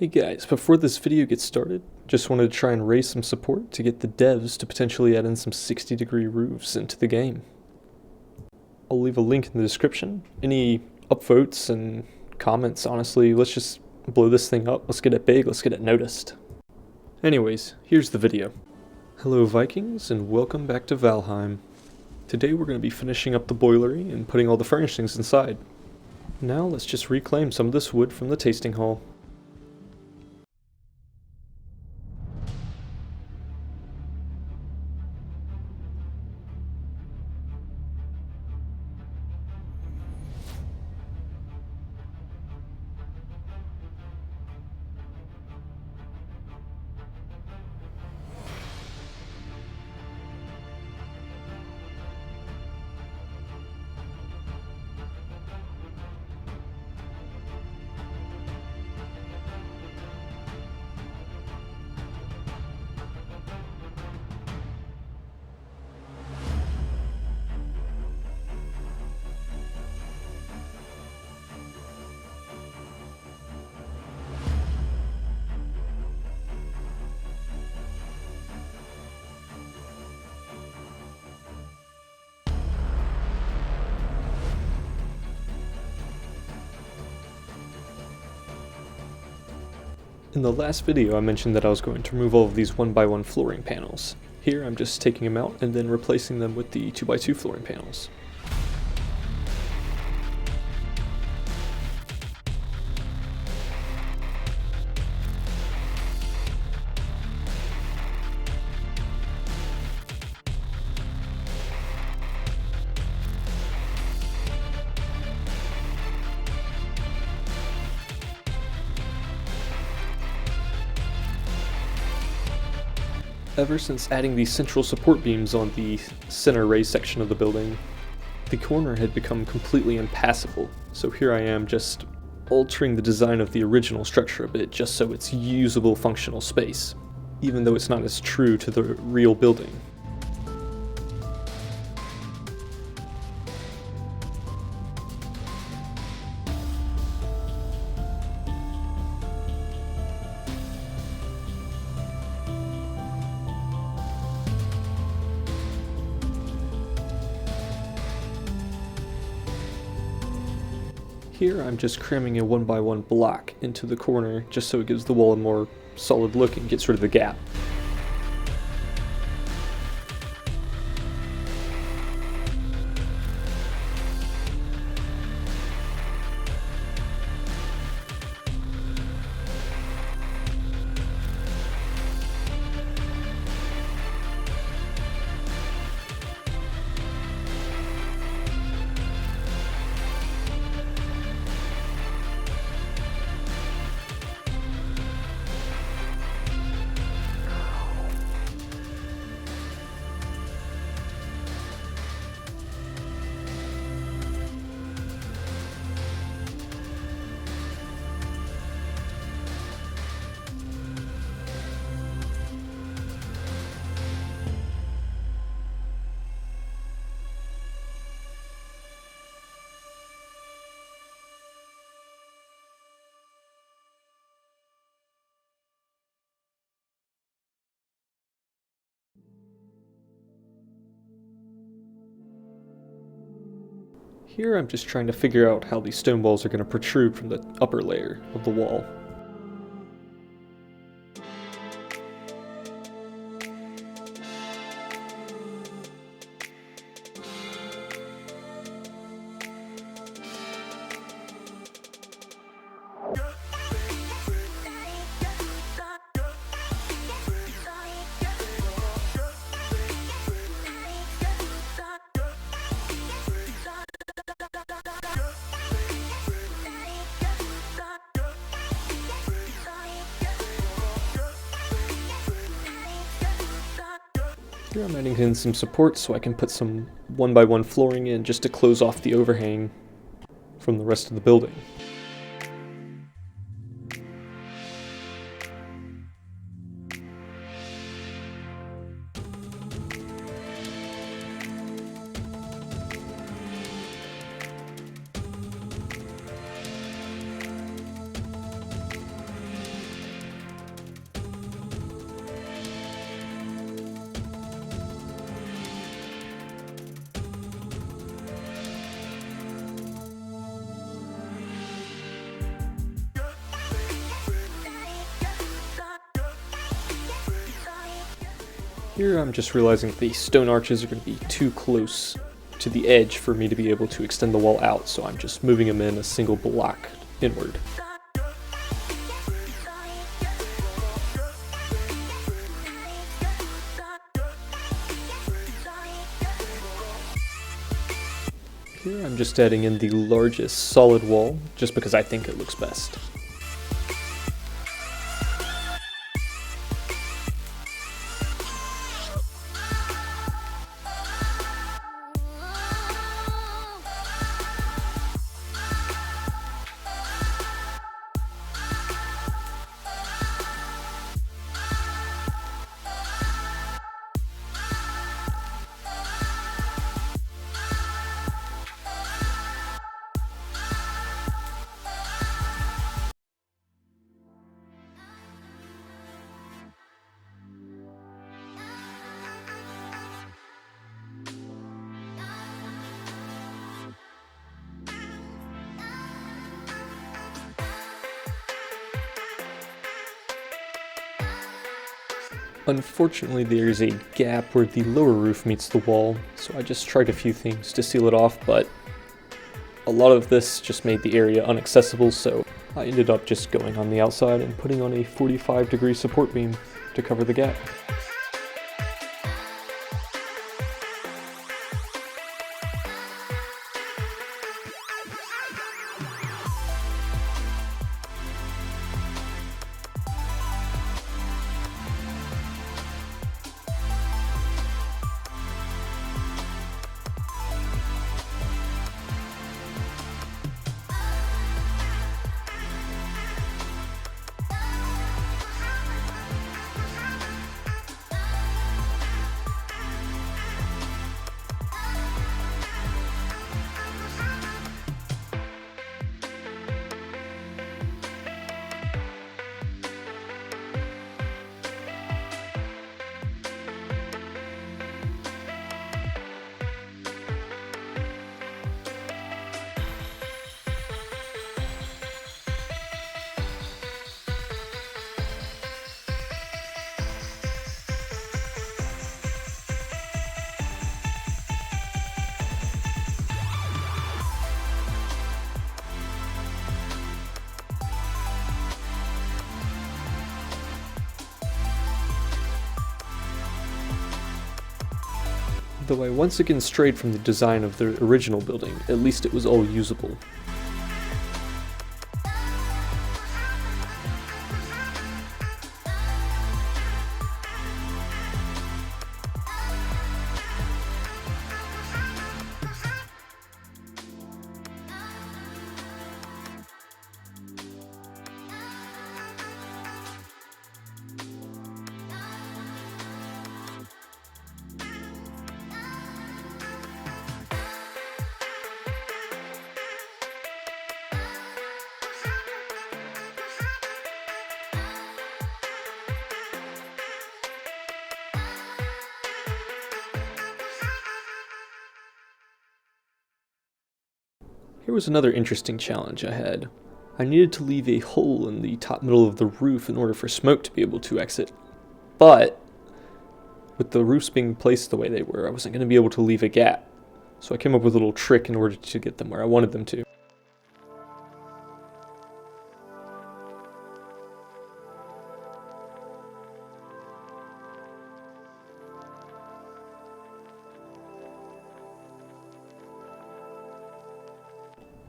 Hey guys, before this video gets started, just wanted to try and raise some support to get the devs to potentially add in some 60-degree roofs into the game. I'll leave a link in the description. Any upvotes and comments, honestly, let's just blow this thing up. Let's get it big, let's get it noticed. Anyways, here's the video. Hello Vikings, and welcome back to Valheim. Today we're going to be finishing up the boilery and putting all the furnishings inside. Now let's just reclaim some of this wood from the tasting hall. In the last video I mentioned that I was going to remove all of these 1x1 flooring panels. Here I'm just taking them out and then replacing them with the 2x2 flooring panels. Ever since adding these central support beams on the center raised section of the building, the corner had become completely impassable, so here I am just altering the design of the original structure a bit just so it's usable functional space, even though it's not as true to the real building. Here I'm just cramming a 1x1 block into the corner just so it gives the wall a more solid look and gets rid of the gap. Here I'm just trying to figure out how these stone walls are going to protrude from the upper layer of the wall. Here I'm adding in some support so I can put some 1x1 flooring in just to close off the overhang from the rest of the building. Here I'm just realizing the stone arches are going to be too close to the edge for me to be able to extend the wall out, so I'm just moving them in a single block inward. Here I'm just adding in the largest solid wall, just because I think it looks best. Unfortunately, there's a gap where the lower roof meets the wall, so I just tried a few things to seal it off, but a lot of this just made the area inaccessible, so I ended up just going on the outside and putting on a 45-degree support beam to cover the gap. Though I once again strayed from the design of the original building, at least it was all usable. Here was another interesting challenge I had. I needed to leave a hole in the top middle of the roof in order for smoke to be able to exit. But with the roofs being placed the way they were, I wasn't going to be able to leave a gap. So I came up with a little trick in order to get them where I wanted them to.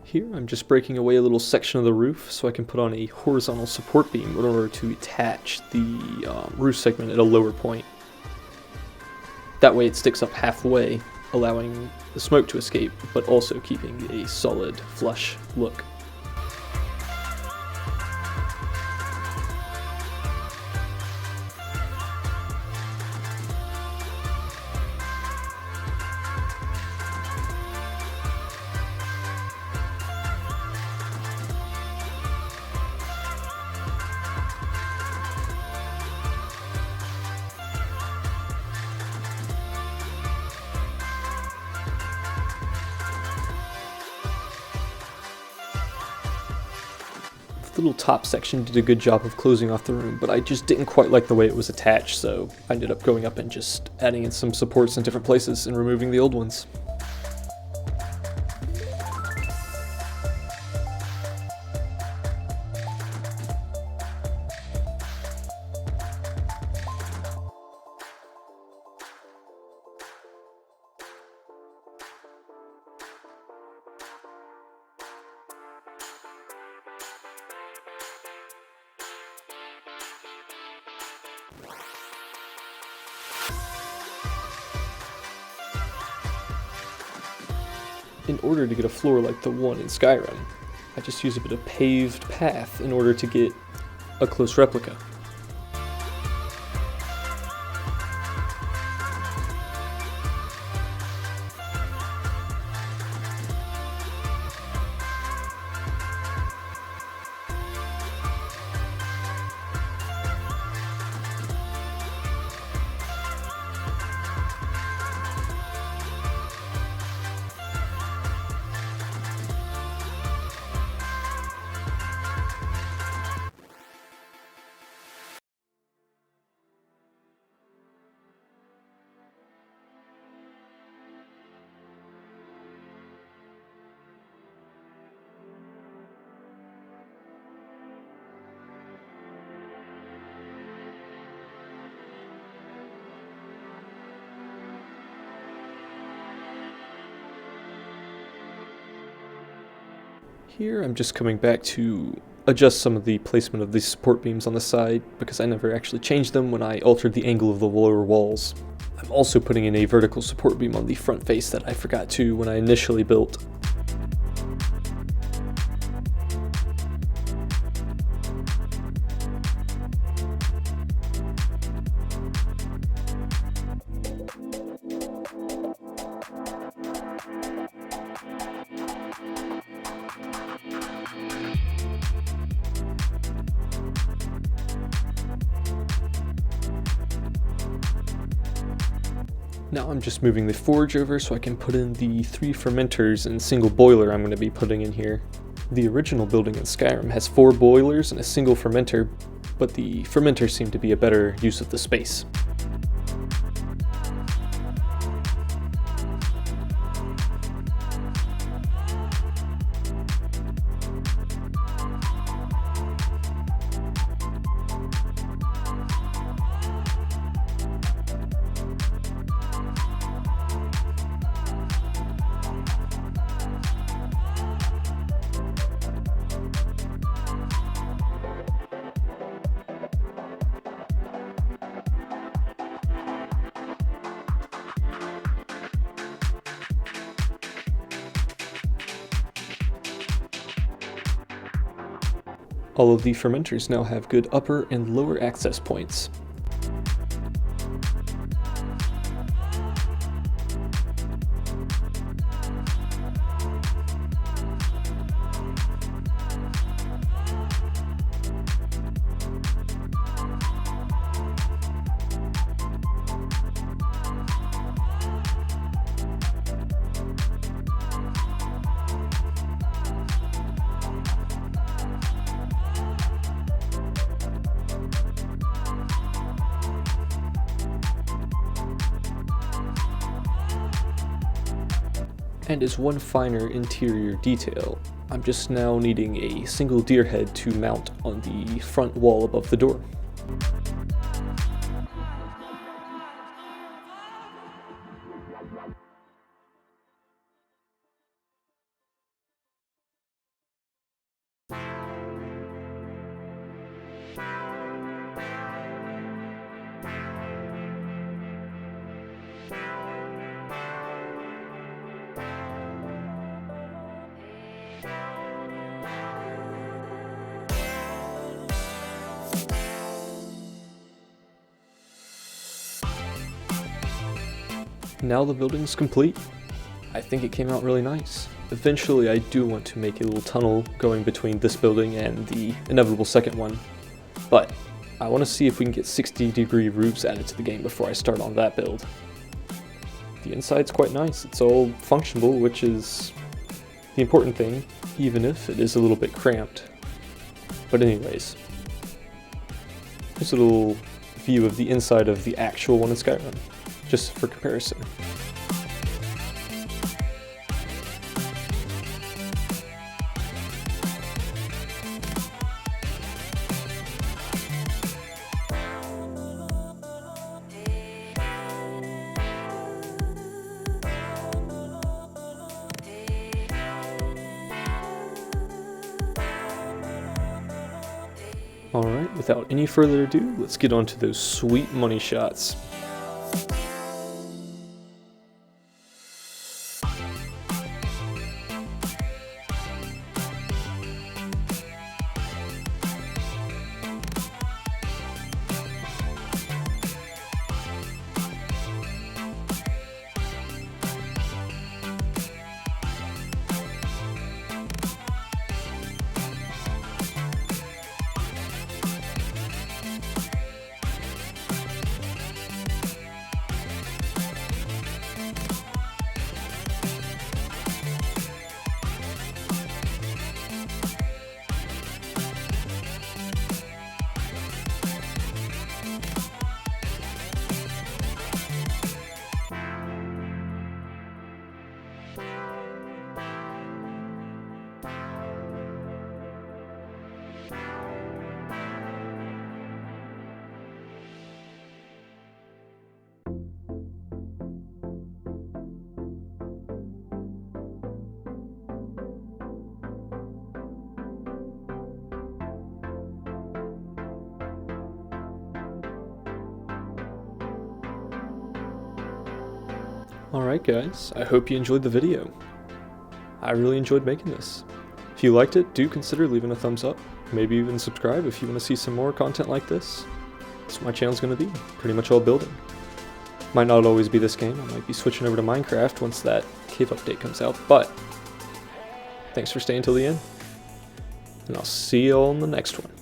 Here I'm just breaking away a little section of the roof so I can put on a horizontal support beam in order to attach the roof segment at a lower point. That way it sticks up halfway, allowing the smoke to escape, but also keeping a solid, flush look. little top section did a good job of closing off the room, but I just didn't quite like the way it was attached, so I ended up going up and just adding in some supports in different places and removing the old ones. In order to get a floor like the one in Skyrim, I just use a bit of paved path in order to get a close replica. Here I'm just coming back to adjust some of the placement of these support beams on the side, because I never actually changed them when I altered the angle of the lower walls. I'm also putting in a vertical support beam on the front face that I forgot to when I initially built. Now I'm just moving the forge over so I can put in the 3 fermenters and single boiler I'm going to be putting in here. The original building in Skyrim has 4 boilers and a single fermenter, but the fermenters seem to be a better use of the space. All of the fermenters now have good upper and lower access points. And as one finer interior detail, I'm just now needing a single deer head to mount on the front wall above the door. Now the building's complete. I think it came out really nice. Eventually I do want to make a little tunnel going between this building and the inevitable second one, but I want to see if we can get 60-degree roofs added to the game before I start on that build. The inside's quite nice, it's all functional, which is the important thing, even if it is a little bit cramped. But anyways, here's a little view of the inside of the actual one in Skyrim, just for comparison. Alright, without any further ado, let's get on to those sweet money shots. Alright guys, I hope you enjoyed the video. I really enjoyed making this. If you liked it, do consider leaving a thumbs up, maybe even subscribe if you want to see some more content like this. That's what my channel's going to be, pretty much all building. Might not always be this game, I might be switching over to Minecraft once that cave update comes out, but thanks for staying till the end, and I'll see you all in the next one.